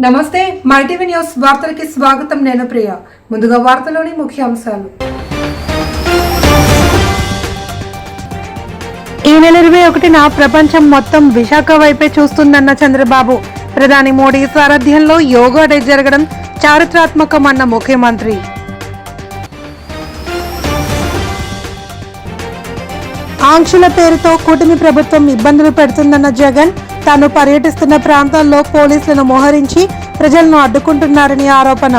నమస్తే MyTV news వార్తలకి స్వాగతం. నేను ప్రియ. ముందుగా వార్తలోని ముఖ్యాంశాలు. ఈ నెల 21న ప్రపంచం మొత్తం విశాఖ వైపే చూస్తుందన్న చంద్రబాబు. ప్రధాని మోడీ సారథ్యంలో యోగా డే జరగడం చారిత్రాత్మకమన్న ముఖ్యమంత్రి. ఆంక్షల పేరుతో కూటమి ప్రభుత్వం ఇబ్బందులు పెడుతుందన్న జగన్. తాను పర్యటిస్తున్న ప్రాంతాల్లో పోలీసులను మోహరించి ప్రజలను అడ్డుకుంటున్నారని ఆరోపణ.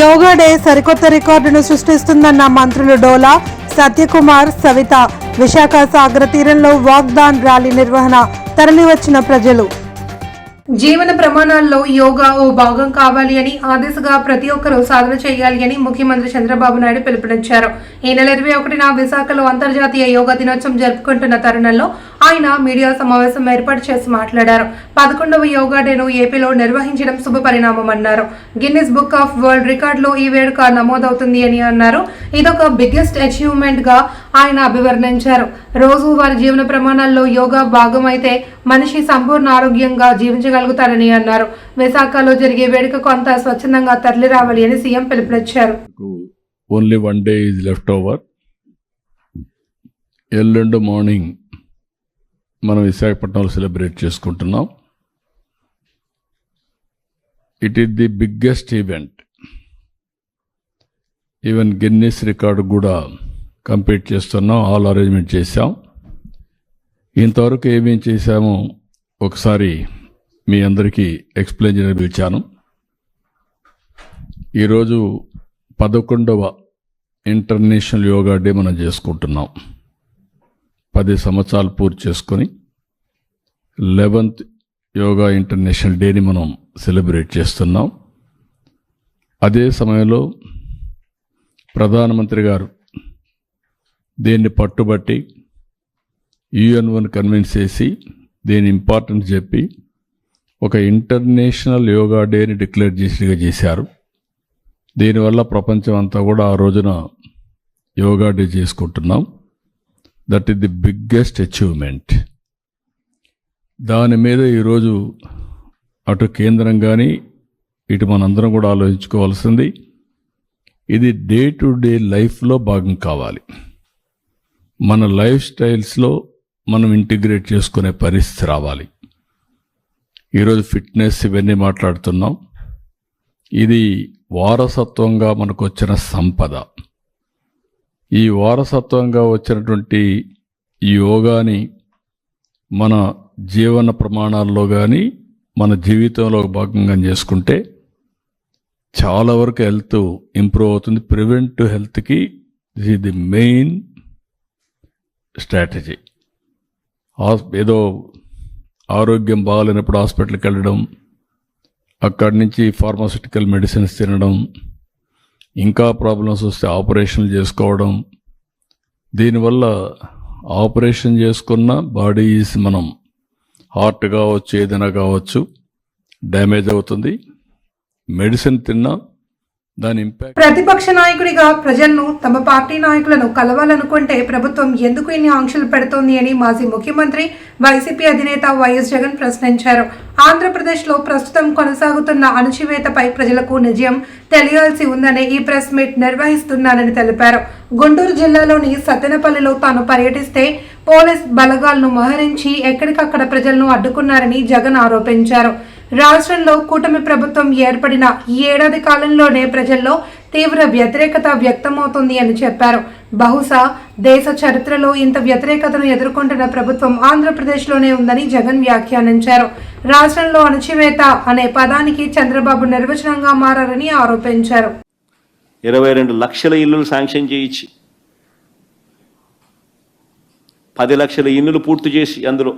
యోగా డే సరికొత్త రికార్డును సృష్టిస్తుందన్న మంత్రులు డోలా, సత్యకుమార్, సవిత. విశాఖ సాగర తీరంలో వాగ్దాన్ ర్యాలీ నిర్వహణ. తరలివచ్చిన ప్రజలు. జీవన ప్రమాణాల్లో యోగా ఓ భాగం కావాలి అని, ఆ దిశగా ప్రతి ఒక్కరూ సాధన చేయాలి అని ముఖ్యమంత్రి చంద్రబాబు నాయుడు పిలుపునిచ్చారు. ఈ నెల 21న విశాఖలో అంతర్జాతీయ యోగా దినోత్సవం జరుపుకుంటున్న తరుణంలో ఆయన మీడియా సమావేశం ఏర్పాటు చేసి మాట్లాడారు. 11వ యోగా డేను ఏపీలో నిర్వహించడం శుభ పరిణామమన్నారు. గిన్నిస్ బుక్ ఆఫ్ వరల్డ్ రికార్డులో ఈ వేడుక నమోదవుతుంది అని అన్నారు. ఇదొక బిగ్గెస్ట్ అచీవ్మెంట్ గా ఆయన అభివర్ణించారు. రోజు వారి జీవన ప్రమాణాల్లో యోగా భాగమైతే మనిషి సంపూర్ణ ఆరోగ్యంగా జీవించగలుగుతారని అన్నారు. విశాఖలో జరిగే వేడుకకు అంతా స్వచ్ఛందంగా తరలి రావాలి అని సీఎం పిలుపునిచ్చారు. Only one day is left over. ఎల్లుండి మార్నింగ్ మనం విశాఖపట్నంలో సెలబ్రేట్ చేసుకుంటున్నాం. It is the biggest event. Even Guinness record కూడా కంప్లీట్ చేస్తున్నాం. ఆల్ అరేంజ్మెంట్ చేశాం. ఇంతవరకు ఏమేం చేశామో ఒకసారి మీ అందరికీ ఎక్స్ప్లెయిన్ చేయడానికి పిలిచాను. ఈరోజు 11వ ఇంటర్నేషనల్ యోగా డే మనం చేసుకుంటున్నాం. 10 సంవత్సరాలు పూర్తి చేసుకొని 11th యోగా ఇంటర్నేషనల్ డేని మనం సెలబ్రేట్ చేస్తున్నాం. అదే సమయంలో ప్రధానమంత్రి గారు దీన్ని పట్టుబట్టి UN కన్విన్స్ చేసి దీని ఇంపార్టెన్స్ చెప్పి ఒక ఇంటర్నేషనల్ యోగా డేని డిక్లేర్ చేశారు. దీనివల్ల ప్రపంచం అంతా కూడా ఆ రోజున యోగా డే చేసుకుంటున్నాం. That is the biggest achievement. దాని మీద ఈరోజు అటు కేంద్రం కానీ ఇటు మనందరం కూడా ఆలోచించుకోవాల్సింది, ఇది డే టు డే లైఫ్లో భాగం కావాలి. మన లైఫ్ స్టైల్స్లో మనం ఇంటిగ్రేట్ చేసుకునే పరిస్థితి రావాలి. ఈరోజు ఫిట్నెస్ ఇవన్నీ మాట్లాడుతున్నాం. ఇది వారసత్వంగా మనకు వచ్చిన సంపద. ఈ వారసత్వంగా వచ్చినటువంటి ఈ యోగాని మన జీవన ప్రమాణాల్లో కానీ మన జీవితంలో భాగంగా చేసుకుంటే చాలా వరకు హెల్త్ ఇంప్రూవ్ అవుతుంది. ప్రివెంటివ్ హెల్త్కి this is the main strategy. ఏదో ఆరోగ్యం బాగాలేనప్పుడు హాస్పిటల్కి వెళ్ళడం, అక్కడి నుంచి ఫార్మాస్యూటికల్ మెడిసిన్స్ తినడం, ఇంకా ప్రాబ్లమ్స్ వస్తే ఆపరేషన్లు చేసుకోవడం. దీనివల్ల ఆపరేషన్ చేసుకున్న బాడీస్ మనం హార్ట్ కావచ్చు ఏదైనా కావచ్చు డ్యామేజ్ అవుతుంది. మెడిసిన్ తిన్నా దాని ఇంపాక్ట్. ప్రతిపక్ష నాయకుడిగా ప్రజలను తమ పార్టీ నాయకులను కలవాలనుకుంటే ప్రభుత్వం ఎందుకు ఇన్ని ఆంక్షలు పెడుతోంది అని మాజీ ముఖ్యమంత్రి వైసీపీ అధినేత వైఎస్ జగన్ ప్రశ్నించారు. ఆంధ్రప్రదేశ్లో ప్రస్తుతం కొనసాగుతున్న అణచివేతపై ప్రజలకు నిజం తెలియాల్సి ఉందని ఈ ప్రెస్ మీట్ నిర్వహిస్తున్నానని తెలిపారు. గుంటూరు జిల్లాలోని సత్తెనపల్లిలో తాను పర్యటిస్తే పోలీస్ బలగాలను మోహరించి ఎక్కడికక్కడ ప్రజలను అడ్డుకున్నారని జగన్ ఆరోపించారు. రాష్ట్రంలో కూటమి ప్రభుత్వం ఏర్పడిన ఈ ఏడాది కాలంలోనే ప్రజల్లో తీవ్ర వ్యతిరేకత వ్యక్తమవుతుంది అని చెప్పారు. బహుశా దేశ చరిత్రలో ఇంత వ్యతిరేకతను ఎదుర్కొంటున్న ప్రభుత్వం ఆంధ్రప్రదేశ్లోనే ఉందని జగన్ వ్యాఖ్యానించారు. రాష్ట్రంలో అణచివేత అనే పదానికి చంద్రబాబు నిర్వచనంగా మారారని ఆరోపించారు. 22 లక్షల ఇళ్లు శాంక్షన్ చేయించి 10 లక్షల ఇళ్లు పూర్తి చేసి అందులో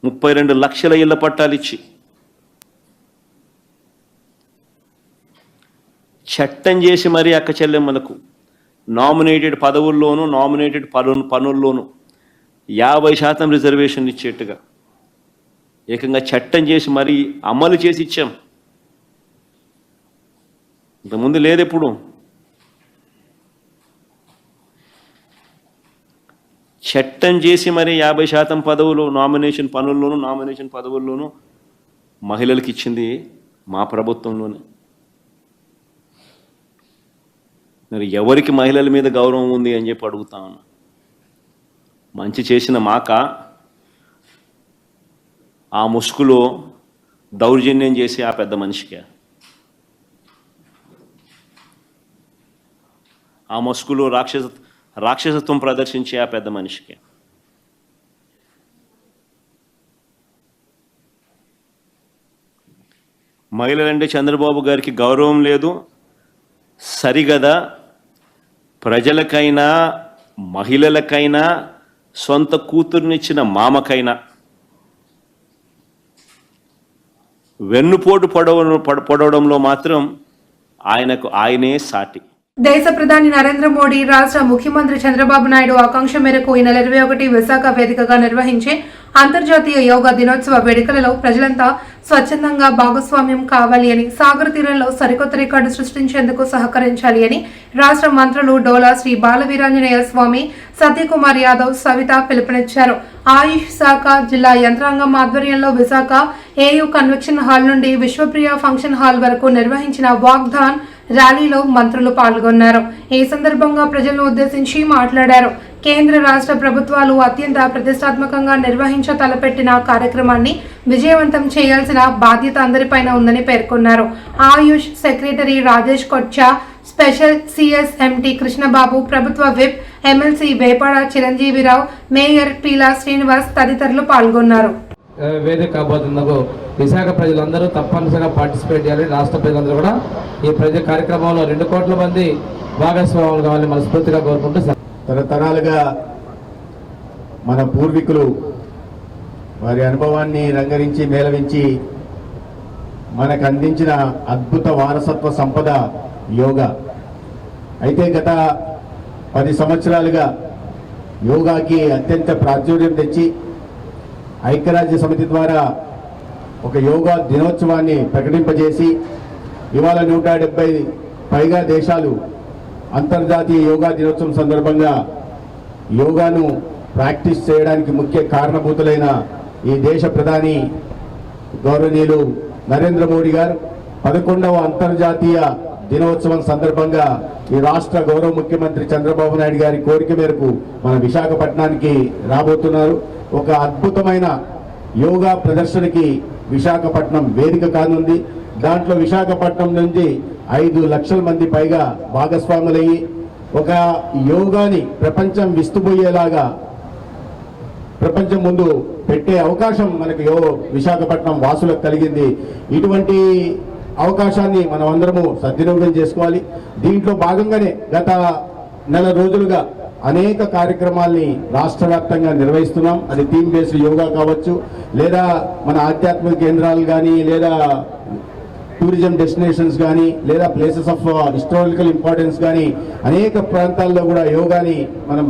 32 లక్షల ఇళ్ల పట్టాలు ఇచ్చి చట్టం చేసి మరీ అక్క చెల్లెమ్మలకు నామినేటెడ్ పదవుల్లోనూ నామినేటెడ్ పనుల్లోనూ 50% రిజర్వేషన్ ఇచ్చేట్టుగా ఏకంగా చట్టం చేసి మరీ అమలు చేసి ఇచ్చాం. ఇంతకుముందు లేదు. ఎప్పుడు చట్టం చేసి మరి 50% పదవులు నామినేషన్ పదవుల్లోనూ మహిళలకు ఇచ్చింది మా ప్రభుత్వంలోనే. మరి ఎవరికి మహిళల మీద గౌరవం ఉంది అని చెప్పి అడుగుతా ఉన్నా. మంచి చేసిన మాక ఆ ముసుగులో దౌర్జన్యం చేసి ఆ పెద్ద మనిషికి, ఆ ముసుగులో రాక్షసత్వం ప్రదర్శించే ఆ పెద్ద మనిషికి. మహిళలంటే చంద్రబాబు గారికి గౌరవం లేదు సరిగదా. ప్రజలకైనా మహిళలకైనా సొంత కూతుర్నిచ్చిన మామకైనా వెన్నుపోటు పొడవడంలో మాత్రం ఆయనే సాటి. దేశ ప్రధాని నరేంద్ర మోడీ, రాష్ట్ర ముఖ్యమంత్రి చంద్రబాబు నాయుడు ఆకాంక్ష మేరకు ఈ నెల 21 విశాఖ వేదికగా నిర్వహించే అంతర్జాతీయ యోగా దినోత్సవ వేడుకలలో ప్రజలంతా స్వచ్ఛందంగా భాగస్వామ్యం కావాలి అని, సాగర్ తీరంలో సరికొత్త రికార్డు సృష్టించేందుకు సహకరించాలి అని రాష్ట్ర మంత్రులు డోలా శ్రీ బాలవీరాంజనేయ స్వామి, సత్యకుమార్ యాదవ్, సవిత పిలుపునిచ్చారు. ఆయుష్ శాఖ జిల్లా యంత్రాంగం ఆధ్వర్యంలో విశాఖ ఏయూ కన్వెన్షన్ హాల్ నుండి విశ్వప్రియ ఫంక్షన్ హాల్ వరకు నిర్వహించిన వాగ్దాన్ ర్యాలీలో మంత్రులు పాల్గొన్నారు. ఈ సందర్భంగా ప్రజలను ఉద్దేశించి మాట్లాడారు. కేంద్ర రాష్ట్ర ప్రభుత్వాలు అత్యంత ప్రతిష్టాత్మకంగా తలపెట్టిన కార్యక్రమాన్ని విజయవంతం చేయాల్సిన బాధ్యత అందరిపైన ఉందని పేర్కొన్నారు. ఆయుష్ సెక్రటరీ రాజేష్ కొచ్చా, స్పెషల్ సిఎస్ఎంటి కృష్ణబాబు, ప్రభుత్వ whip MLC Vepada Chiranjeevirao, mayor Peela Srinivas తదితరులు పాల్గొన్నారు. వేదిక కాబోతున్నకు విశాఖ ప్రజలందరూ తప్పనిసరిగా పార్టిసిపేట్ చేయాలి. రాష్ట్ర ప్రజలందరూ కూడా ఈ కార్యక్రమంలో 2 కోట్ల మంది భాగస్వాములు కావాలని మనస్ఫూర్తిగా కోరుకుంటూ, తరతరాలుగా మన పూర్వీకులు వారి అనుభవాన్ని రంగరించి మేళవించి మనకు అందించిన అద్భుత వారసత్వ సంపద యోగా. అయితే గత 10 సంవత్సరాలుగా యోగాకి అత్యంత ప్రాచుర్యం తెచ్చి ఐక్యరాజ్య సమితి ద్వారా ఒక యోగా దినోత్సవాన్ని ప్రకటింపజేసి ఇవాళ 170 పైగా దేశాలు అంతర్జాతీయ యోగా దినోత్సవం సందర్భంగా యోగాను ప్రాక్టీస్ చేయడానికి ముఖ్య కారణభూతులైన ఈ దేశ ప్రధాని గౌరవనీయులు నరేంద్ర మోడీ గారు 11వ అంతర్జాతీయ దినోత్సవం సందర్భంగా ఈ రాష్ట్ర గౌరవ ముఖ్యమంత్రి చంద్రబాబు నాయుడు గారి కోరిక మేరకు మన విశాఖపట్నానికి రాబోతున్నారు. ఒక అద్భుతమైన యోగా ప్రదర్శనకి విశాఖపట్నం వేదిక కానుంది. దాంట్లో విశాఖపట్నం నుంచి 5 లక్షల మంది పైగా భాగస్వాములయ్యి ఒక యోగాని ప్రపంచం విస్తుపోయేలాగా ప్రపంచం ముందు పెట్టే అవకాశం మనకు విశాఖపట్నం వాసులకు కలిగింది. ఇటువంటి అవకాశాన్ని మనం అందరము సద్వినియోగం చేసుకోవాలి. దీంట్లో భాగంగానే గత నెల రోజులుగా అనేక కార్యక్రమాల్ని రాష్ట్ర వ్యాప్తంగా నిర్వహిస్తున్నాం. అది థీమ్ బేస్డ్ యోగా కావచ్చు, లేదా మన ఆధ్యాత్మిక కేంద్రాలు కానీ, లేదా టూరిజం డెస్టినేషన్స్ కానీ, లేదా ప్లేసెస్ ఆఫ్ హిస్టారికల్ ఇంపార్టెన్స్ కానీ అనేక ప్రాంతాల్లో కూడా యోగాని మనం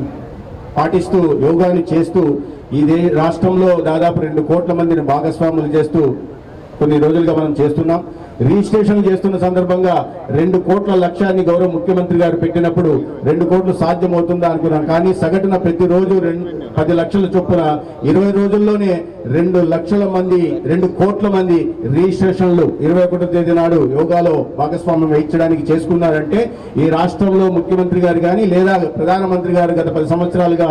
పాటిస్తూ యోగాని చేస్తూ ఈ రాష్ట్రంలో దాదాపు 2 కోట్ల మందిని భాగస్వాములు చేస్తూ కొన్ని రోజులుగా మనం చేస్తున్నాం. రిజిస్ట్రేషన్ చేస్తున్న సందర్భంగా 2 కోట్ల లక్ష్యాన్ని గౌరవ ముఖ్యమంత్రి గారు పెట్టినప్పుడు 2 కోట్లు సాధ్యమవుతుందా అనుకున్నాం. కానీ సగటున ప్రతిరోజు 10 లక్షల చొప్పున 20 రోజుల్లోనే 2 లక్షల మంది 2 కోట్ల మంది రిజిస్ట్రేషన్లు 21వ తేదీ నాడు యోగాలో భాగస్వామ్యం వహించడానికి చేసుకున్నారంటే ఈ రాష్ట్రంలో ముఖ్యమంత్రి గారు కానీ, లేదా ప్రధానమంత్రి గారు గత 10 సంవత్సరాలుగా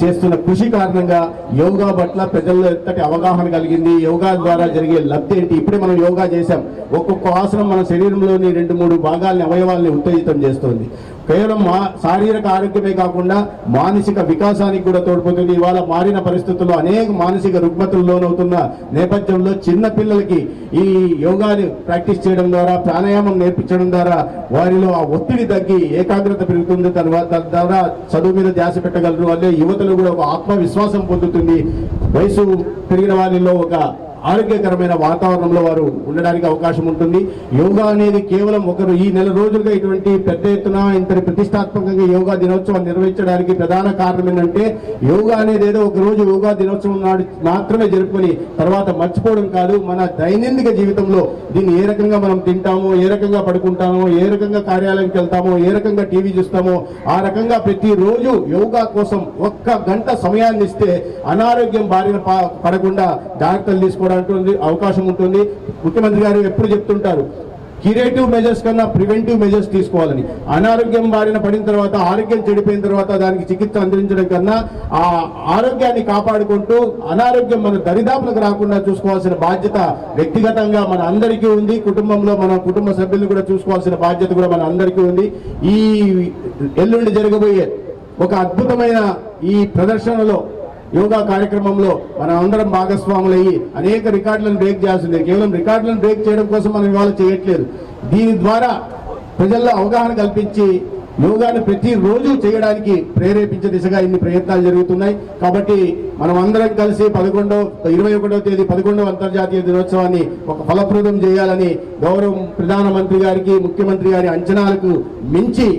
చేస్తున్న కృషి కారణంగా యోగా పట్ల ప్రజల్లో ఎంతటి అవగాహన కలిగింది, యోగా ద్వారా జరిగే లబ్ధి ఏంటి. ఇప్పుడే మనం యోగా చేశాం. ఒక్కొక్క ఆసనం మన శరీరంలోని 2-3 భాగాల్ని అవయవాల్ని ఉత్తేజితం చేస్తుంది. కేవలం శారీరక ఆరోగ్యమే కాకుండా మానసిక వికాసానికి కూడా తోడ్పడుతుంది. ఇవాళ మారిన పరిస్థితుల్లో అనేక మానసిక రుగ్మతలు లోనవుతున్న నేపథ్యంలో చిన్న పిల్లలకి ఈ యోగాని ప్రాక్టీస్ చేయడం ద్వారా, ప్రాణాయామం నేర్పించడం ద్వారా వారిలో ఆ ఒత్తిడి తగ్గి ఏకాగ్రత పెరుగుతుంది. తద్వారా చదువు మీద ధ్యాస పెట్టగలరు. వల్లే యువతలు కూడా ఒక ఆత్మవిశ్వాసం పొందుతుంది. వయసు పెరిగిన వారిలో ఒక ఆరోగ్యకరమైన వాతావరణంలో వారు ఉండడానికి అవకాశం ఉంటుంది. యోగా అనేది కేవలం ఒకరు ఈ నెల రోజులుగా ఇటువంటి పెద్ద ఎత్తున ఇంతటి ప్రతిష్టాత్మకంగా యోగా దినోత్సవం నిర్వహించడానికి ప్రధాన కారణం ఏంటంటే యోగా అనేది ఏదో ఒక రోజు యోగా దినోత్సవం నాడు మాత్రమే జరుపుకొని తర్వాత మర్చిపోవడం కాదు. మన దైనందిక జీవితంలో దీన్ని ఏ రకంగా మనం తింటామో, ఏ రకంగా పడుకుంటామో, ఏ రకంగా కార్యాలయంకి వెళ్తామో, ఏ రకంగా టీవీ చూస్తామో ఆ రకంగా ప్రతిరోజు యోగా కోసం 1 గంట సమయాన్ని ఇస్తే అనారోగ్యం బారిన పడకుండా జాగ్రత్తలు తీసుకోవడానికి అవకాశం ఉంటుంది. ముఖ్యమంత్రి గారు ఎప్పుడు చెప్తుంటారు క్యూరేటివ్ మెజర్స్ కన్నా ప్రివెంటివ్ మెజర్స్ తీసుకోవాలని. అనారోగ్యం బారిన పడిన తర్వాత, ఆరోగ్యం చెడిపోయిన తర్వాత దానికి చికిత్స అందించడం కన్నా ఆ ఆరోగ్యాన్ని కాపాడుకుంటూ అనారోగ్యం మన దరిదాపులకు రాకుండా చూసుకోవాల్సిన బాధ్యత వ్యక్తిగతంగా మన అందరికీ ఉంది. కుటుంబంలో మన కుటుంబ సభ్యులను కూడా చూసుకోవాల్సిన బాధ్యత కూడా మన అందరికీ ఉంది. ఈ ఎల్లుండి జరగబోయే ఒక అద్భుతమైన ఈ ప్రదర్శనలో యోగా కార్యక్రమంలో మనం అందరం భాగస్వాములయ్యి అనేక రికార్డులను బ్రేక్ చేయాల్సిందే. కేవలం రికార్డులను బ్రేక్ చేయడం కోసం మనం ఇవాళ చేయట్లేదు. దీని ద్వారా ప్రజల్లో అవగాహన కల్పించి యోగాను ప్రతిరోజు చేయడానికి ప్రేరేపించే దిశగా ఇన్ని ప్రయత్నాలు జరుగుతున్నాయి. కాబట్టి మనం అందరం కలిసి 21వ తేదీ 11వ అంతర్జాతీయ దినోత్సవాన్ని ఒక ఫలప్రదం చేయాలని గౌరవ ప్రధానమంత్రి గారికి, ముఖ్యమంత్రి గారి అంచనాలకు మించి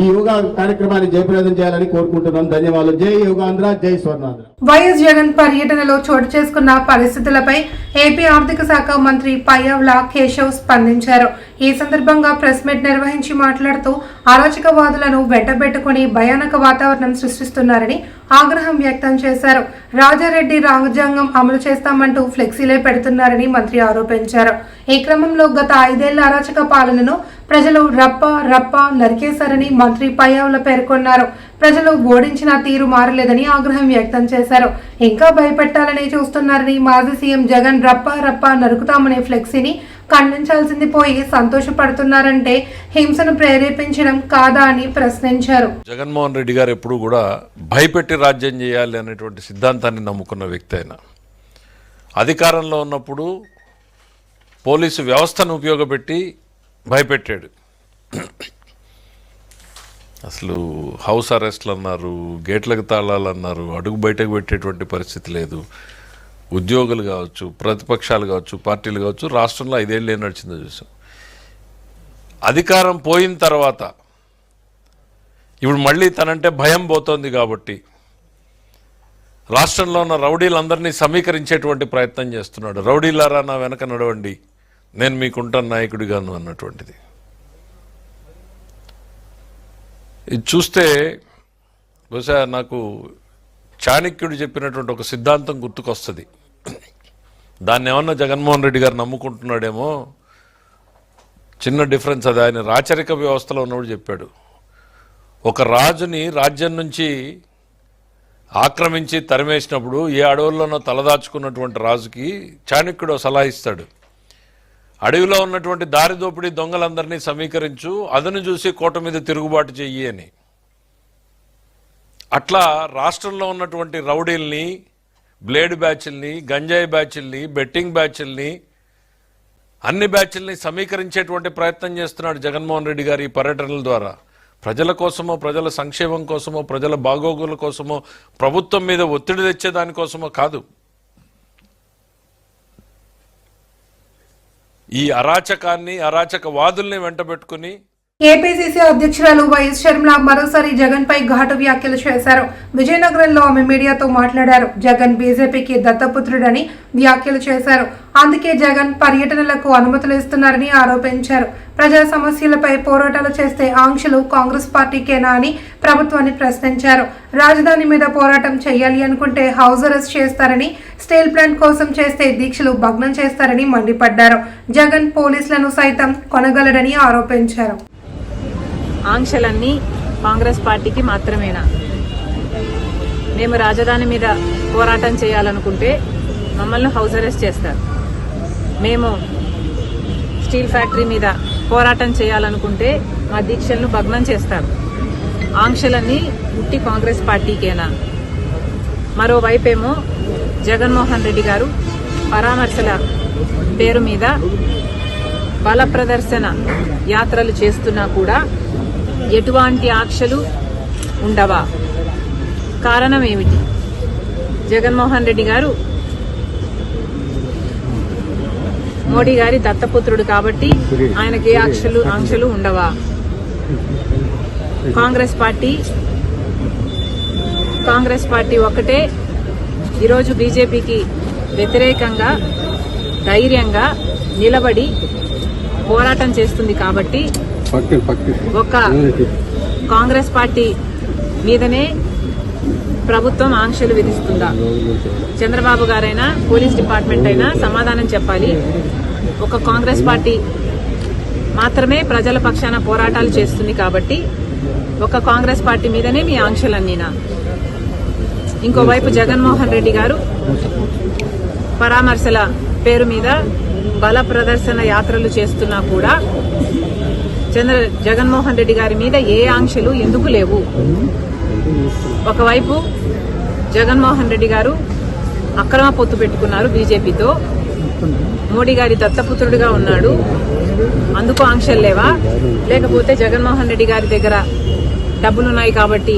ఈ యోగా కార్యక్రమాన్ని జయప్రదం చేయాలని కోరుకుంటున్నాను. ధన్యవాదాలు. జై యోగాంధ్ర, జై స్వర్ణాంధ్ర. వైఎస్ జగన్ పర్యటనలో చోటు చేసుకున్న పరిస్థితులపై ఏపీ ఆర్థిక శాఖ మంత్రి పయ్యావుల కేశవ్ స్పందించారు. ఈ సందర్భంగా ప్రెస్ మీట్ నిర్వహించి మాట్లాడుతూ అరాచకవాదులను వెంటబెట్టుకుని భయానక వాతావరణం సృష్టిస్తున్నారని ఆగ్రహం వ్యక్తం చేశారు. రాజారెడ్డి రాజ్యాంగం అమలు చేస్తామంటూ ఫ్లెక్సీలే పెడుతున్నారని మంత్రి ఆరోపించారు. ఈ క్రమంలో గత 5 ఏళ్ల అరాచక పాలనను ప్రజలు రప్ప నరికేశారని మంత్రి పయ్యావుల పేర్కొన్నారు. ప్రజలు ఓడించిన తీరు మారలేదని ఆగ్రహం వ్యక్తం చేశారు. ఇంకా భయపెట్టాలని చూస్తున్నారని, మాజీ సీఎం జగన్ రప్ప నరుకుతామనే ఫ్లెక్సీని ఖండించాల్సింది పోయి సంతోషపడుతున్నారంటే హింసను ప్రేరేపించడం కాదా అని ప్రశ్నించారు. జగన్మోహన్ రెడ్డి గారు ఎప్పుడు కూడా భయపెట్టి రాజ్యం చేయాలి అనేటువంటి సిద్ధాంతాన్ని నమ్ముకున్న వ్యక్తి అయినా అధికారంలో ఉన్నప్పుడు పోలీసు వ్యవస్థను ఉపయోగపెట్టి భయపెట్టాడు. అసలు హౌస్ అరెస్ట్లు అన్నారు, గేట్లకు తాళాలు అన్నారు, అడుగు బయటకు పెట్టేటువంటి పరిస్థితి లేదు. ఉద్యోగులు కావచ్చు, ప్రతిపక్షాలు కావచ్చు, పార్టీలు కావచ్చు, రాష్ట్రంలో 5 ఏళ్ళు ఏం నడిచిందో చూసాం. అధికారం పోయిన తర్వాత ఇప్పుడు మళ్ళీ తనంటే భయం పోతోంది కాబట్టి రాష్ట్రంలో ఉన్న రౌడీలందరినీ సమీకరించేటువంటి ప్రయత్నం చేస్తున్నాడు. రౌడీలారా నా వెనక నడవండి, నేను మీకుంటాను నాయకుడిగాను అన్నటువంటిది. ఇది చూస్తే బహుశా నాకు చాణక్యుడు చెప్పినటువంటి ఒక సిద్ధాంతం గుర్తుకొస్తుంది. దాన్ని ఏమన్నా జగన్మోహన్ రెడ్డి గారు నమ్ముకుంటున్నాడేమో. చిన్న డిఫరెన్స్ అది. ఆయన రాచరిక వ్యవస్థలో ఉన్నప్పుడు చెప్పాడు. ఒక రాజుని రాజ్యం నుంచి ఆక్రమించి తరిమేసినప్పుడు ఏ అడవుల్లోనో తలదాచుకున్నటువంటి రాజుకి చాణక్యుడు సలహా ఇస్తాడు. అడవిలో ఉన్నటువంటి దారిదోపిడీ దొంగలందరినీ సమీకరించు, అదను చూసి కోట మీద తిరుగుబాటు చెయ్యి అని. అట్లా రాష్ట్రంలో ఉన్నటువంటి రౌడీల్ని, బ్లేడ్ బ్యాచ్ల్ని, గంజాయి బ్యాచ్ల్ని, బెట్టింగ్ బ్యాచ్ల్ని, అన్ని బ్యాచ్ల్ని సమీకరించేటువంటి ప్రయత్నం చేస్తున్నాడు జగన్మోహన్ రెడ్డి గారు ఈ పర్యటనల ద్వారా. ప్రజల కోసమో, ప్రజల సంక్షేమం కోసమో, ప్రజల బాగోగుల కోసమో, ప్రభుత్వం మీద ఒత్తిడి తెచ్చేదానికోసమో కాదు. ఈ అరాచకాన్ని, అరాచకవాదుల్ని వెంటబెట్టుకుని ఏపీసీసీ అధ్యక్షురాలు వైఎస్ షర్మిల మరోసారి జగన్ పై ఘాటు వ్యాఖ్యలు చేశారు. విజయనగరంలో ఆమె మీడియాతో మాట్లాడారు. జగన్ బీజేపీకి దత్తపుత్రుడని వ్యాఖ్యలు చేశారు. అందుకే జగన్ పర్యటనలకు అనుమతులు ఇస్తున్నారని ఆరోపించారు. ప్రజా సమస్యలపై పోరాటాలు చేస్తే ఆంక్షలు కాంగ్రెస్ పార్టీకేనా అని ప్రభుత్వాన్ని ప్రశ్నించారు. రాజధాని మీద పోరాటం చేయాలి అనుకుంటే హౌస్ అరెస్ట్ చేస్తారని, స్టీల్ ప్లాంట్ కోసం చేస్తే దీక్షలు భగ్నం చేస్తారని మండిపడ్డారు. జగన్ పోలీసులను సైతం కొనగలడని ఆరోపించారు. ఆంక్షలన్నీ కాంగ్రెస్ పార్టీకి మాత్రమేనా? మేము రాజధాని మీద పోరాటం చేయాలనుకుంటే మమ్మల్ని హౌస్ అరెస్ట్ చేస్తారు. మేము స్టీల్ ఫ్యాక్టరీ మీద పోరాటం చేయాలనుకుంటే మా దీక్షలను భగ్నం చేస్తారు. ఆంక్షలన్నీ ఉట్టి కాంగ్రెస్ పార్టీకేనా? మరోవైపేమో జగన్మోహన్ రెడ్డి గారు పరామర్శల పేరు మీద బల ప్రదర్శన యాత్రలు చేస్తున్నా కూడా ఎటువంటి ఆంక్షలు ఉండవా? కారణం ఏమిటి? జగన్మోహన్ రెడ్డి గారు మోడీ గారి దత్తపుత్రుడు కాబట్టి ఆయనకి ఏ ఆంక్షలు ఉండవా? కాంగ్రెస్ పార్టీ ఒక్కటే ఈరోజు బీజేపీకి వ్యతిరేకంగా ధైర్యంగా నిలబడి పోరాటం చేస్తుంది కాబట్టి ఒక కాంగ్రెస్ పార్టీ మీదనే ప్రభుత్వం ఆంక్షలు విధిస్తుందా? చంద్రబాబు గారైనా పోలీస్ డిపార్ట్మెంట్ అయినా సమాధానం చెప్పాలి. ఒక కాంగ్రెస్ పార్టీ మాత్రమే ప్రజల పక్షాన పోరాటాలు చేస్తుంది కాబట్టి ఒక కాంగ్రెస్ పార్టీ మీదనే మీ ఆంక్షలన్నీనా? ఇంకోవైపు జగన్మోహన్ రెడ్డి గారు పరామర్శల పేరు మీద బల ప్రదర్శన యాత్రలు చేస్తున్నా కూడా జగన్మోహన్ రెడ్డి గారి మీద ఏ ఆంక్షలు ఎందుకు లేవు? ఒకవైపు జగన్మోహన్ రెడ్డి గారు అక్రమ పొత్తు పెట్టుకున్నారు బీజేపీతో, మోడీ గారి దత్తపుత్రుడిగా ఉన్నాడు, అందుకు ఆంక్షలు లేవా? లేకపోతే జగన్మోహన్ రెడ్డి గారి దగ్గర డబ్బులున్నాయి కాబట్టి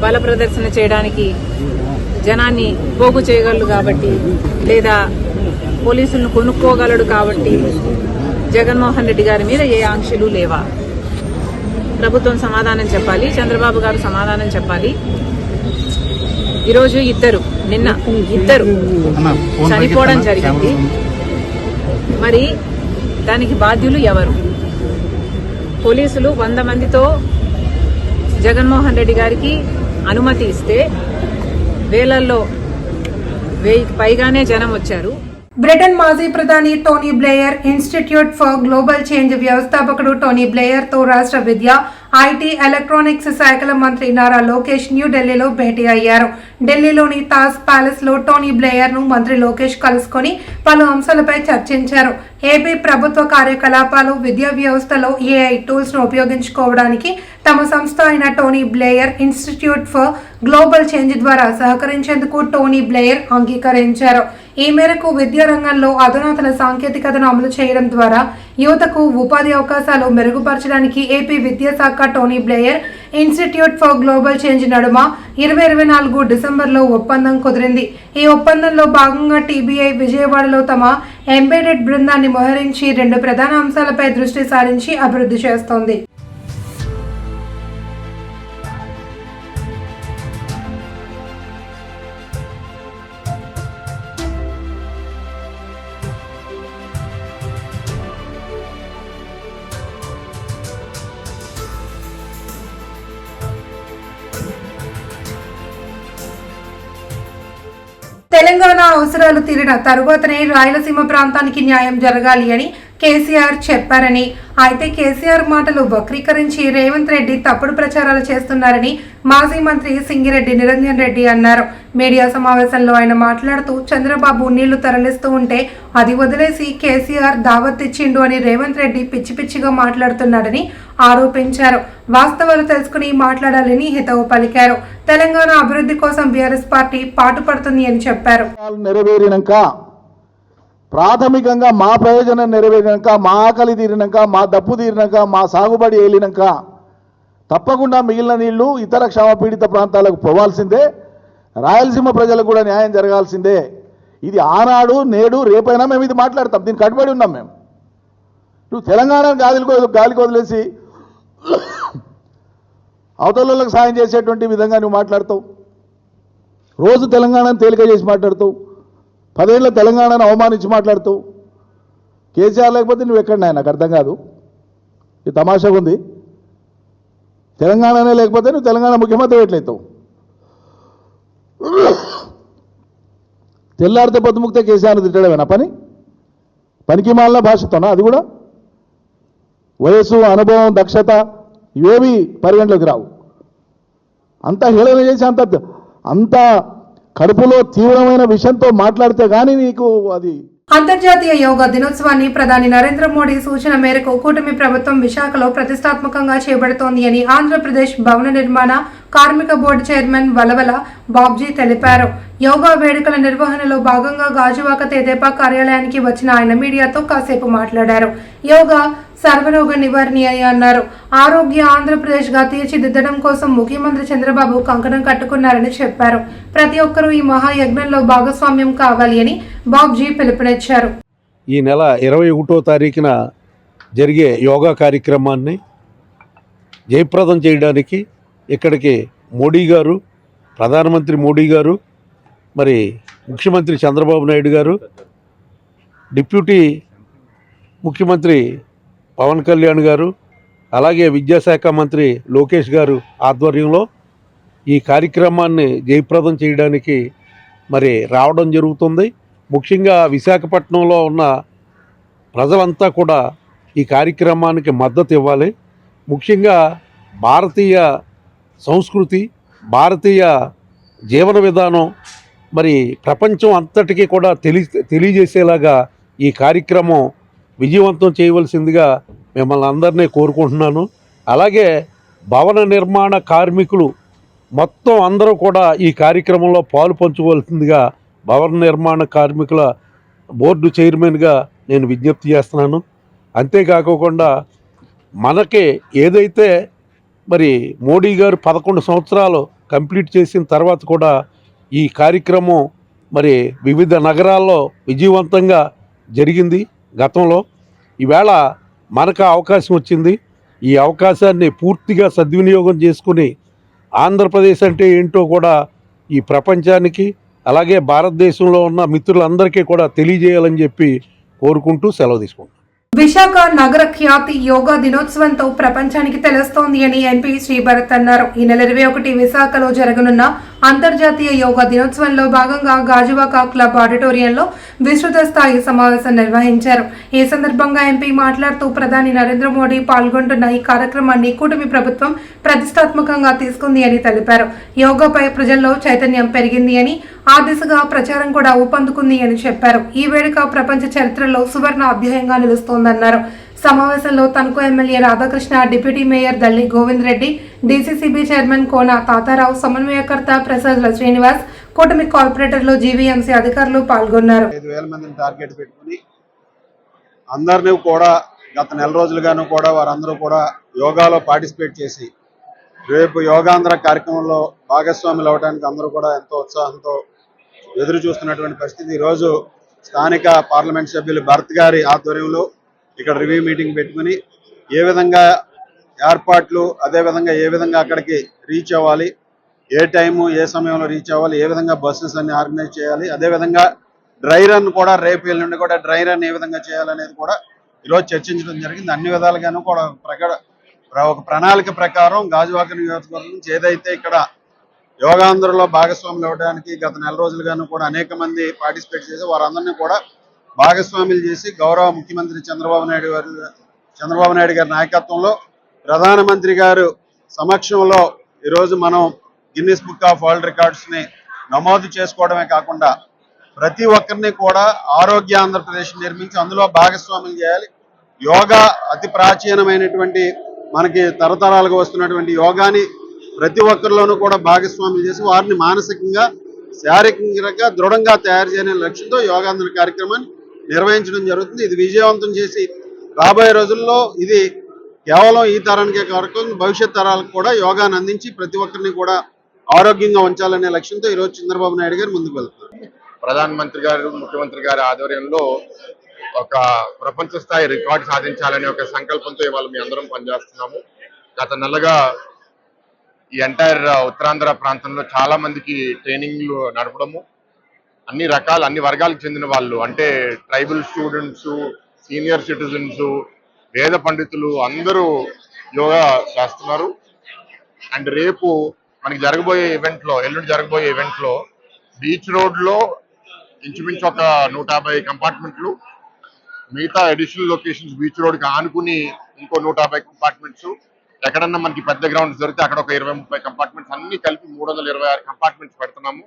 బల ప్రదర్శన చేయడానికి జనాన్ని పోగు చేయగలడు కాబట్టి, లేదా పోలీసులను కొనుక్కోగలడు కాబట్టి జగన్మోహన్ రెడ్డి గారి మీద ఏ ఆంక్షలు లేవా? ప్రభుత్వం సమాధానం చెప్పాలి, చంద్రబాబు గారు సమాధానం చెప్పాలి. ఈరోజు నిన్న ఇద్దరు చనిపోవడం జరిగింది. మరి దానికి బాధ్యులు ఎవరు? పోలీసులు 100 మందితో జగన్మోహన్ రెడ్డి గారికి అనుమతి ఇస్తే వేలల్లో 1000కి పైగానే జనం వచ్చారు. బ్రిటన్ మాజీ ప్రధాని Tony Blair, institute for global change వ్యవస్థాపకుడు టోనీ బ్లేయర్ తో రాష్ట్ర విద్య, ఐటీ, ఎలక్ట్రానిక్స్ శాఖల మంత్రి నారా లోకేష్ న్యూఢిల్లీలో భేటీ అయ్యారు. ఢిల్లీలోని తాజ్ ప్యాలెస్ లో టోనీ బ్లేయర్ ను మంత్రి లోకేష్ కలుసుకుని పలు అంశాలపై చర్చించారు. ఏపీ ప్రభుత్వ కార్యకలాపాలు, విద్యా వ్యవస్థలో ఏఐ టూల్స్ ను ఉపయోగించుకోవడానికి తమ సంస్థ అయిన Tony Blair institute for global change ద్వారా సహకరించేందుకు టోనీ బ్లేయర్ అంగీకరించారు. ఈ మేరకు విద్యా రంగంలో అధునాతన సాంకేతికతను అమలు చేయడం ద్వారా యువతకు ఉపాధి అవకాశాలు మెరుగుపరచడానికి ఏపీ విద్యాశాఖ Tony Blair institute for global change నడుమ 2024 డిసెంబర్లో ఒప్పందం కుదిరింది. ఈ ఒప్పందంలో భాగంగా టీబీఐ విజయవాడలో తమ ఎంబెడెడ్ బృందాన్ని మోహరించి 2 ప్రధాన అంశాలపై దృష్టి సారించి అభివృద్ధి చేస్తోంది. తెలంగాణ అవసరాలు తీరిన తరువాతనే రాయలసీమ ప్రాంతానికి న్యాయం జరగాలి అని కేసీఆర్ చెప్పారని, అయితే కేసీఆర్ మాటలు వక్రీకరించి రేవంత్ రెడ్డి తప్పుడు ప్రచారాలు చేస్తున్నారని మాజీ మంత్రి సింగిరెడ్డి నిరంజన్ రెడ్డి అన్నారు. మీడియా సమావేశంలో ఆయన మాట్లాడుతూ చంద్రబాబు నీళ్లు తరలిస్తూ ఉంటే అది వదిలేసి కేసీఆర్ దావత్ ఇచ్చిండు అని రేవంత్ రెడ్డి పిచ్చి పిచ్చిగా మాట్లాడుతున్నాడని ఆరోపించారు. వాస్తవాలు తెలుసుకుని మాట్లాడాలని హితవు పలికారు. తెలంగాణ అభివృద్ధి కోసం బీఆర్ఎస్ పార్టీ పాటుపడుతుంది అని చెప్పారు. ప్రాథమికంగా మా ప్రయోజనం నెరవేరినాక, మా ఆకలి తీరినాక, మా దప్పు తీరినాక, మా సాగుబడి ఏలినాక తప్పకుండా మిగిలిన నీళ్లు ఇతర క్షామపీడిత ప్రాంతాలకు పోవాల్సిందే. రాయలసీమ ప్రజలకు కూడా న్యాయం జరగాల్సిందే. ఇది ఆనాడు, నేడు, రేపైనా మేము ఇది మాట్లాడతాం. దీనికి కట్టుబడి ఉన్నాం మేము. నువ్వు తెలంగాణను గాలికి వదిలేసి అవతలకు సాయం చేసేటువంటి విధంగా నువ్వు మాట్లాడతావు. రోజు తెలంగాణను తేలిక చేసి మాట్లాడతావు. 10 ఏళ్ళ తెలంగాణను అవమానించి మాట్లాడుతావు. కేసీఆర్ లేకపోతే నువ్వు ఎక్కడన్నా నాకు అర్థం కాదు. ఇది తమాషాగా ఉంది. తెలంగాణనే లేకపోతే నువ్వు తెలంగాణ ముఖ్యమంత్రి ఎట్లయితావు? తెల్లారితే పొద్దుముక్తే కేసీఆర్ను తిట్టడమేనా పనికి మాలిన భాషతోనా? అది కూడా వయస్సు, అనుభవం, దక్షత ఇవేవి పరిగణలోకి రావు. అంతా హేళన చేసి అంత కడుపులో తీవ్రమైన విషయంతో మాట్లాడితే గానీ నీకు అది. అంతర్జాతీయ యోగా దినోత్సవాన్ని ప్రధాని నరేంద్ర మోడీ సూచన మేరకు కూటమి ప్రభుత్వం విశాఖలో ప్రతిష్టాత్మకంగా చేపడుతోంది అని ఆంధ్రప్రదేశ్ భవన నిర్మాణ కార్మిక బోర్డు చైర్మన్ వలవల బాబ్జీ తెలిపారు. యోగా వేడుకల నిర్వహణలో భాగంగా గాజువాక తెదేపా కార్యాలయానికి వచ్చిన ఆయన మీడియాతో కాసేపు మాట్లాడారు. యోగా సర్వరోగ నివారణి అని అన్నారు. ఆరోగ్య ఆంధ్రప్రదేశ్ గా తీర్చిదిద్దడం కోసం ముఖ్యమంత్రి చంద్రబాబు కంకణం కట్టుకున్నారని చెప్పారు. ప్రతి ఒక్కరూ ఈ మహాయజ్ఞంలో భాగస్వామ్యం కావాలి అని బాబ్జీ పిలుపునిచ్చారు. ఈ నెల 21వ తారీఖున జరిగే యోగా కార్యక్రమాన్ని జయప్రదం చేయడానికి ఇక్కడికి మోడీ గారు, ప్రధానమంత్రి మోడీ గారు, మరి ముఖ్యమంత్రి చంద్రబాబు నాయుడు గారు, డిప్యూటీ ముఖ్యమంత్రి పవన్ కళ్యాణ్ గారు, అలాగే విద్యాశాఖ మంత్రి లోకేష్ గారు ఆధ్వర్యంలో ఈ కార్యక్రమాన్ని జయప్రదం చేయడానికి మరి రావడం జరుగుతుంది. ముఖ్యంగా విశాఖపట్నంలో ఉన్న ప్రజలంతా కూడా ఈ కార్యక్రమానికి మద్దతు ఇవ్వాలి. ముఖ్యంగా భారతీయ సంస్కృతి, భారతీయ జీవన విధానం మరి ప్రపంచం అంతటికీ కూడా తెలియజేసేలాగా ఈ కార్యక్రమం విజయవంతం చేయవలసిందిగా మిమ్మల్ని అందరినీ కోరుకుంటున్నాను. అలాగే భవన నిర్మాణ కార్మికులు మొత్తం అందరూ కూడా ఈ కార్యక్రమంలో పాలు పంచుకోవాల్సిందిగా భవన నిర్మాణ కార్మికుల బోర్డు చైర్మన్గా నేను విజ్ఞప్తి చేస్తున్నాను. అంతేకాకుండా మనకి ఏదైతే మరి మోడీ గారు 11 సంవత్సరాలు కంప్లీట్ చేసిన తర్వాత కూడా ఈ కార్యక్రమం మరి వివిధ నగరాల్లో విజయవంతంగా జరిగింది గతంలో. ఈవేళ మనకు అవకాశం వచ్చింది. ఈ అవకాశాన్ని పూర్తిగా సద్వినియోగం చేసుకుని ఆంధ్రప్రదేశ్ అంటే ఏంటో కూడా ఈ ప్రపంచానికి అలాగే భారతదేశంలో ఉన్న మిత్రులందరికీ కూడా తెలియజేయాలని చెప్పి కోరుకుంటూ సెలవు తీసుకుంటాం. విశాఖ నగర ఖ్యాతి యోగా దినోత్సవంతో ప్రపంచానికి తెలుస్తోంది అని ఎంపీ శ్రీభరత్ అన్నారు. ఈ నెల 21 విశాఖలో జరగనున్న అంతర్జాతీయ యోగా దినోత్సవంలో భాగంగా గాజువాక క్లబ్ ఆడిటోరియంలో విస్తృత స్థాయి సమావేశం నిర్వహించారు. ఈ సందర్భంగా ఎంపీ మాట్లాడుతూ ప్రధాని నరేంద్ర మోడీ పాల్గొంటున్న ఈ కార్యక్రమాన్ని కూటమి ప్రభుత్వం ప్రతిష్టాత్మకంగా తీసుకుంది అని తెలిపారు. యోగాపై ప్రజల్లో చైతన్యం పెరిగింది అని, ఆ దిశగా ప్రచారం కూడా ఊపందుకుంది అని చెప్పారు. ఈ వేడుక ప్రపంచ చరిత్రలో సువర్ణ అధ్యాయంగా నిలుస్తోందన్నారు. సమావేశంలో Tanuku MLA Radhakrishna, deputy mayor Dalli Govind Reddy, DCCB chairman Kona Tatarao, సమన్వయకర్త ప్రసాద్ శ్రీనివాస్, కూటమి కార్పొరేటర్లు, జీవీఎంసీ అధికారులు పాల్గొన్నారు. 5,000 మందిని టార్గెట్ పెట్టుకుని అందరినీ కూడా గత నెల రోజులుగాను కూడా వారందరూ కూడా యోగాలో పార్టిసిపేట్ చేసి రేపు యోగాంధ్ర కార్యక్రమంలో భాగస్వాములు అవడానికి అందరూ కూడా ఎంతో ఉత్సాహంతో ఎదురు చూస్తున్నటువంటి పరిస్థితి. ఈరోజు స్థానిక పార్లమెంట్ సభ్యులు భరత్ గారి ఆధ్వర్యంలో ఇక్కడ రివ్యూ మీటింగ్ పెట్టుకుని ఏ విధంగా ఏర్పాట్లు, అదేవిధంగా ఏ విధంగా అక్కడికి రీచ్ అవ్వాలి, ఏ టైము ఏ సమయంలో రీచ్ అవ్వాలి, ఏ విధంగా బస్సెస్ అన్ని ఆర్గనైజ్ చేయాలి, అదేవిధంగా డ్రై రన్ కూడా రేపు ఎల్లుండి కూడా డ్రై రన్ ఏ విధంగా చేయాలనేది కూడా ఈరోజు చర్చించడం జరిగింది. అన్ని విధాలుగాను కూడా ఒక ప్రణాళిక ప్రకారం గాజువాక నియోజకవర్గం నుంచి ఏదైతే ఇక్కడ యోగాంధ్రలో భాగస్వాములు అవ్వడానికి గత నెల రోజులుగాను కూడా అనేక మంది పార్టిసిపేట్ చేసి వారందరినీ కూడా భాగస్వాములు చేసి గౌరవ ముఖ్యమంత్రి చంద్రబాబు నాయుడు గారి నాయకత్వంలో ప్రధానమంత్రి గారు సమక్షంలో ఈరోజు మనం గిన్నిస్ బుక్ ఆఫ్ వరల్డ్ రికార్డ్స్ని నమోదు చేసుకోవడమే కాకుండా ప్రతి ఒక్కరిని కూడా ఆరోగ్య ఆంధ్రప్రదేశ్ నిర్మించి అందులో భాగస్వాములు చేయాలి. యోగా అతి ప్రాచీనమైనటువంటి మనకి తరతరాలుగా వస్తున్నటువంటి యోగాని ప్రతి ఒక్కరిలోనూ కూడా భాగస్వాములు చేసి వారిని మానసికంగా, శారీరకంగా దృఢంగా తయారు చేయనే లక్ష్యంతో యోగాంధ్ర కార్యక్రమాన్ని నిర్వహించడం జరుగుతుంది. ఇది విజయవంతం చేసి రాబోయే రోజుల్లో ఇది కేవలం ఈ తరానికే కాకుండా భవిష్యత్ తరాలకు కూడా యోగాను అందించి ప్రతి ఒక్కరిని కూడా ఆరోగ్యంగా ఉంచాలనే లక్ష్యంతో ఈరోజు చంద్రబాబు నాయుడు గారు ముందుకు వెళ్తున్నారు. ప్రధానమంత్రి గారు, ముఖ్యమంత్రి గారి ఆధ్వర్యంలో ఒక ప్రపంచ స్థాయి రికార్డు సాధించాలనే ఒక సంకల్పంతో ఇవాళ మీ అందరం పనిచేస్తున్నాము. గత నెలగా ఈ ఎంటైర్ ఉత్తరాంధ్ర ప్రాంతంలో చాలా మందికి ట్రైనింగ్లు నడపడము, అన్ని వర్గాలకు చెందిన వాళ్ళు అంటే ట్రైబల్ స్టూడెంట్స్, సీనియర్ సిటిజన్స్, వేద పండితులు అందరూ యోగా చేస్తున్నారు. అండ్ రేపు మనకి ఎల్లుండి జరగబోయే ఈవెంట్లో బీచ్ రోడ్లో ఇంచుమించు ఒక 150 కంపార్ట్మెంట్లు, మిగతా అడిషనల్ లొకేషన్స్ బీచ్ రోడ్కి ఆనుకుని ఇంకో 150 కంపార్ట్మెంట్స్, ఎక్కడన్నా మనకి పెద్ద గ్రౌండ్స్ దొరికితే అక్కడ ఒక 20-30 కంపార్ట్మెంట్స్ అన్ని కలిపి 326 కంపార్ట్మెంట్స్ పెడుతున్నాము.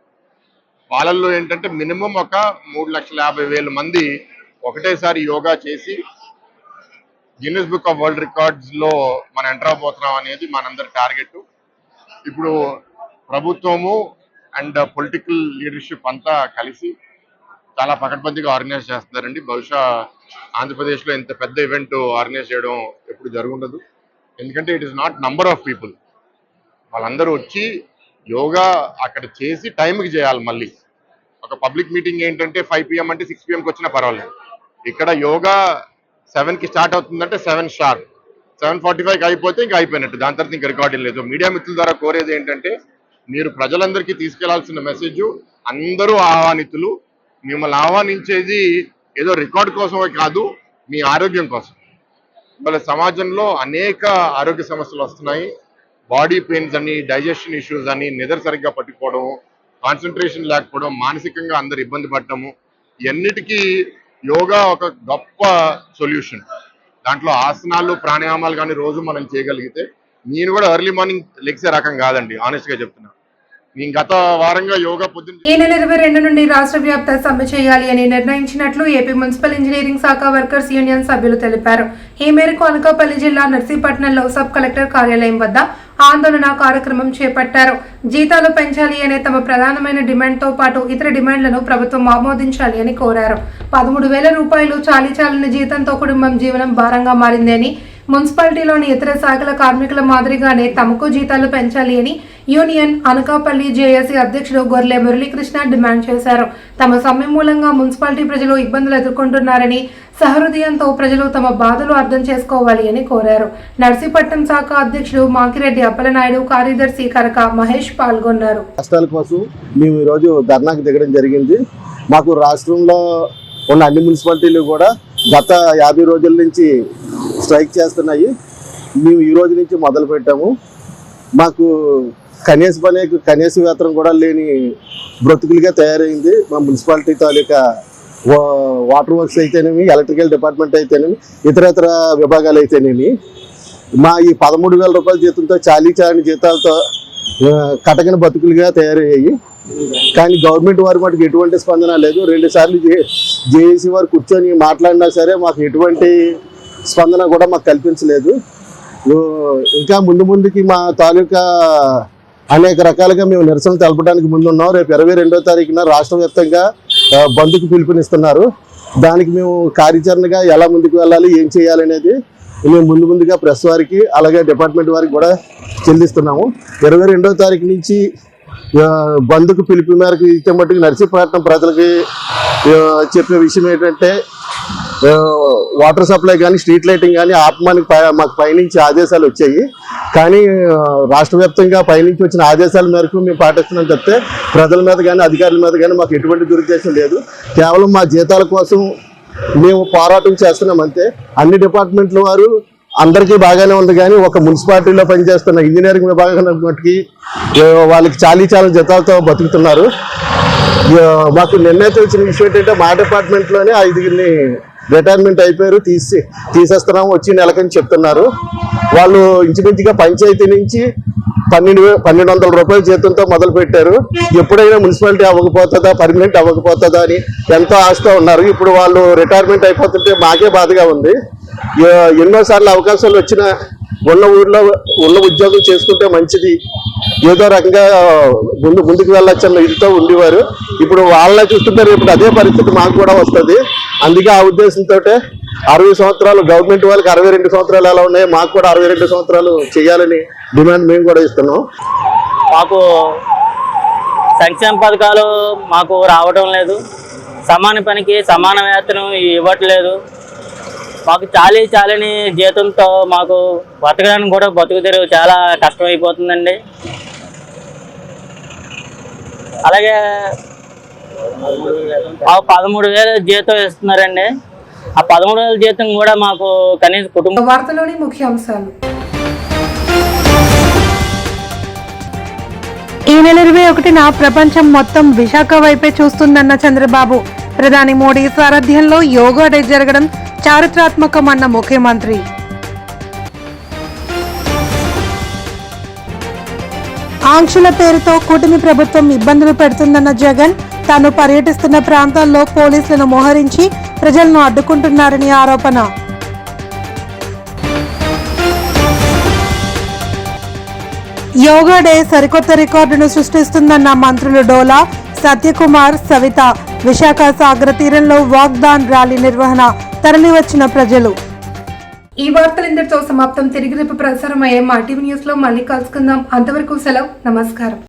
వాళ్ళల్లో ఏంటంటే మినిమం ఒక 3,50,000 మంది ఒకటేసారి యోగా చేసి గిన్నిస్ బుక్ ఆఫ్ వరల్డ్ రికార్డ్స్లో మనం ఎంటర్ అవబోతున్నాం అనేది మనందరి టార్గెట్. ఇప్పుడు ప్రభుత్వము అండ్ పొలిటికల్ లీడర్షిప్ అంతా కలిసి చాలా పకడ్బందీగా ఆర్గనైజ్ చేస్తున్నారండి. బహుశా ఆంధ్రప్రదేశ్లో ఇంత పెద్ద ఈవెంట్ ఆర్గనైజ్ చేయడం ఎప్పుడు జరుగుండదు. ఎందుకంటే it is not number of people, వాళ్ళందరూ వచ్చి యోగా అక్కడ చేసి టైంకి చేయాలి. మళ్ళీ ఒక పబ్లిక్ మీటింగ్ ఏంటంటే 5 PM అంటే 6 PMకి వచ్చినా పర్వాలేదు. ఇక్కడ యోగా 7కి స్టార్ట్ అవుతుందంటే 7 షార్ప్, 7:45కి అయిపోతే ఇంకా అయిపోయినట్టు, దాని తర్వాత ఇంకా రికార్డింగ్ లేదు. మీడియా మిత్రుల ద్వారా కోరేది ఏంటంటే మీరు ప్రజలందరికీ తీసుకెళ్లాల్సిన మెసేజ్, అందరూ ఆహ్వానితులు. మిమ్మల్ని ఆహ్వానించేది ఏదో రికార్డు కోసమే కాదు, మీ ఆరోగ్యం కోసం. వాళ్ళ సమాజంలో అనేక ఆరోగ్య సమస్యలు వస్తున్నాయి. బాడీ పెయిన్స్ అని, డైజెషన్ ఇష్యూస్ అని, నిద్ర సరిగ్గా పట్టుకోవడం, కాన్సన్ట్రేషన్ లేకపోవడం, మానసికంగా అందరు ఇబ్బంది పడటము, ఇవన్నిటికీ యోగా ఒక గొప్ప సొల్యూషన్. దాంట్లో ఆసనాలు, ప్రాణాయామాలు కానీ రోజు మనం చేయగలిగితే, నేను కూడా ఎర్లీ మార్నింగ్ లెగ్సే రకం కాదండి, ఆనెస్ట్గా చెప్తున్నా. నేను గత వారంగా యోగా పొద్దున్న ఈ నెల 22 నుండి రాష్ట్ర వ్యాప్త సమ్మె చేయాలి అని నిర్ణయించినట్లు ఏపీ మున్సిపల్ ఇంజనీరింగ్ శాఖ వర్కర్స్ యూనియన్ సభ్యులు తెలిపారు. ఈ మేరకు అనకాపల్లి జిల్లా నర్సీపట్నంలో సబ్ కలెక్టర్ కార్యాలయం వద్ద ఆందోళన కార్యక్రమం చేపట్టారు. జీతాలు పెంచాలి అనే తమ ప్రధానమైన డిమాండ్తో పాటు ఇతర డిమాండ్లను ప్రభుత్వం ఆమోదించాలి అని కోరారు. 13,000 రూపాయలు చాలీచాలని జీతంతో కుటుంబం జీవనం భారంగా మారింది అని, మున్సిపాలిటీలోని ఇతర శాఖల కార్మికుల మాదిరిగానే తమకు జీతాలు పెంచాలి అని యూనియన్ అనకాపల్లి జేఏసీ అధ్యక్షుడు గొర్లె మురళీకృష్ణ డిమాండ్ చేశారు. తమ సమ్మె మూలంగా మున్సిపాలిటీ ప్రజలు ఇబ్బందులు ఎదుర్కొంటున్నారని, సహృదయంతో ప్రజలు తమ బాధలు అర్థం చేసుకోవాలి అని కోరారు. నర్సీపట్నం శాఖ అధ్యక్షుడు మాకిరెడ్డి అప్పలనాయుడు, కార్యదర్శి కరక మహేష్ పాల్గొన్నారు. కష్టాల కోసం మేము ఈరోజు ధర్నాకు దిగడం జరిగింది. మాకు రాష్ట్రంలో ఉన్న అన్ని మున్సిపాలిటీలు కూడా గత 50 రోజుల నుంచి స్ట్రైక్ చేస్తున్నాయి. మేము ఈ రోజు నుంచి మొదలు పెట్టాము. మాకు కనీస వేతనం కూడా లేని బ్రతుకులుగా తయారైంది మా మున్సిపాలిటీ తాలూకా. వాటర్ వర్క్స్ అయితేనేమి, ఎలక్ట్రికల్ డిపార్ట్మెంట్ అయితేనేమి, ఇతర విభాగాలు అయితేనేమి, మా ఈ 13,000 రూపాయల జీతంతో చాలని జీతాలతో కటకన బతుకులుగా తయారయ్యాయి. కానీ గవర్నమెంట్ వారి మటుకు ఎటువంటి స్పందన లేదు. 2 సార్లు జేఏసీ వారు కూర్చొని మాట్లాడినా సరే మాకు ఎటువంటి స్పందన కూడా మాకు కల్పించలేదు. ఇంకా ముందుకి మా తాలూకా అనేక రకాలుగా మేము నిరసన తెలపడానికి ముందున్నాం. రేపు 22వ తారీఖున రాష్ట్ర వ్యాప్తంగా బంద్కు పిలుపునిస్తున్నారు. దానికి మేము కార్యాచరణగా ఎలా ముందుకు వెళ్ళాలి, ఏం చేయాలనేది మేము ముందుగా ప్రెస్ వారికి అలాగే డిపార్ట్మెంట్ వారికి కూడా చెల్లిస్తున్నాము. 22వ తారీఖు నుంచి బంద్కు పిలుపు మేరకు ఇచ్చే మట్టుకు నర్సీపట్నం ప్రజలకి చెప్పే విషయం ఏంటంటే, వాటర్ సప్లై కానీ, స్ట్రీట్ లైటింగ్ కానీ ఆపమానికి మాకు పైనుంచి ఆదేశాలు వచ్చాయి. కానీ రాష్ట్ర వ్యాప్తంగా పైనుంచి వచ్చిన ఆదేశాల మేరకు మేము పాటిస్తున్నాం తప్పితే ప్రజల మీద కానీ, అధికారుల మీద కానీ మాకు ఎటువంటి దురుద్దేశం లేదు. కేవలం మా జీతాల కోసం మేము పోరాటం చేస్తున్నాం అంతే. అన్ని డిపార్ట్మెంట్ల వారు అందరికీ బాగానే ఉంది, కానీ ఒక మున్సిపాలిటీలో పనిచేస్తున్న ఇంజనీరింగ్ విభాగం మట్టుకి వాళ్ళకి చాలా జీతాలతో బతుకుతున్నారు. మాకు నిర్ణయం వచ్చిన విషయం ఏంటంటే, మా డిపార్ట్మెంట్లోనే 5 రిటైర్మెంట్ అయిపోయారు, తీసేస్తున్నాము వచ్చి నెలకని చెప్తున్నారు. వాళ్ళు ఇంచుమించుగా పంచాయతీ నుంచి 1,200 రూపాయల జీతంతో మొదలు పెట్టారు. ఎప్పుడైనా మున్సిపాలిటీ అవ్వకపోతుందా, పర్మనెంట్ అవ్వకపోతుందా అని ఎంతో ఆశతో ఉన్నారు. ఇప్పుడు వాళ్ళు రిటైర్మెంట్ అయిపోతుంటే మాకే బాధగా ఉంది. ఎన్నోసార్లు అవకాశాలు వచ్చినా ఉన్న ఊర్లో ఉన్న ఉద్యోగం చేసుకుంటే మంచిది, ఏదో రకంగా ముందుకు వెళ్ళొచ్చన్న ఇదితో ఉండేవారు. ఇప్పుడు వాళ్ళని చూస్తుంటారు, ఇప్పుడు అదే పరిస్థితి మాకు కూడా వస్తుంది. అందుకే ఆ ఉద్దేశంతో 60 సంవత్సరాలు గవర్నమెంట్ వాళ్ళకి 62 సంవత్సరాలు ఎలా ఉన్నాయో మాకు కూడా 62 సంవత్సరాలు చేయాలని డిమాండ్ మేము కూడా ఇస్తున్నాం. మాకు సంక్షేమ పథకాలు మాకు రావడం లేదు, సమాన పనికి సమాన వేతనం ఇవ్వట్లేదు. మాకు చాలని జీతంతో మాకు బతకడానికి కూడా బతుకు తెరువు చాలా కష్టమైపోతుందండి. అలాగే 13,000 జీతం ఇస్తున్నారండి. ఆ 13,000 జీతం కూడా మాకు కనీస కుటుంబ. వార్తలోని ముఖ్యాంశాలు. ఈ నెల 21న ప్రపంచం మొత్తం విశాఖ వైపే చూస్తుందన్న చంద్రబాబు. ప్రధాని మోడీ సారథ్యంలో యోగా డే జరగడం చారిత్రాత్మకమన్న ముఖ్యమంత్రి. ఆంక్షల పేరుతో కూటమి ప్రభుత్వం ఇబ్బందులు పెడుతుందన్న జగన్. తాను పర్యటిస్తున్న ప్రాంతాల్లో పోలీసులను మోహరించి ప్రజలను అడ్డుకుంటున్నారని ఆరోపణ. యోగా డే సరికొత్త రికార్డును సృష్టిస్తుందన్న మంత్రులు డోలా, సత్యకుమార్, సవిత. విశాఖ సాగర తీరంలో వాగ్దాన్ ర్యాలీ నిర్వహణ. తరలివచ్చిన ప్రజలు. ఈ వార్తలు ఇంతటితో సమాప్తం. తిరిగి రేపు ప్రసారం అయ్యే మా టీవీ న్యూస్ లో మళ్ళీ కలుసుకుందాం. అంతవరకు సెలవు. నమస్కారం.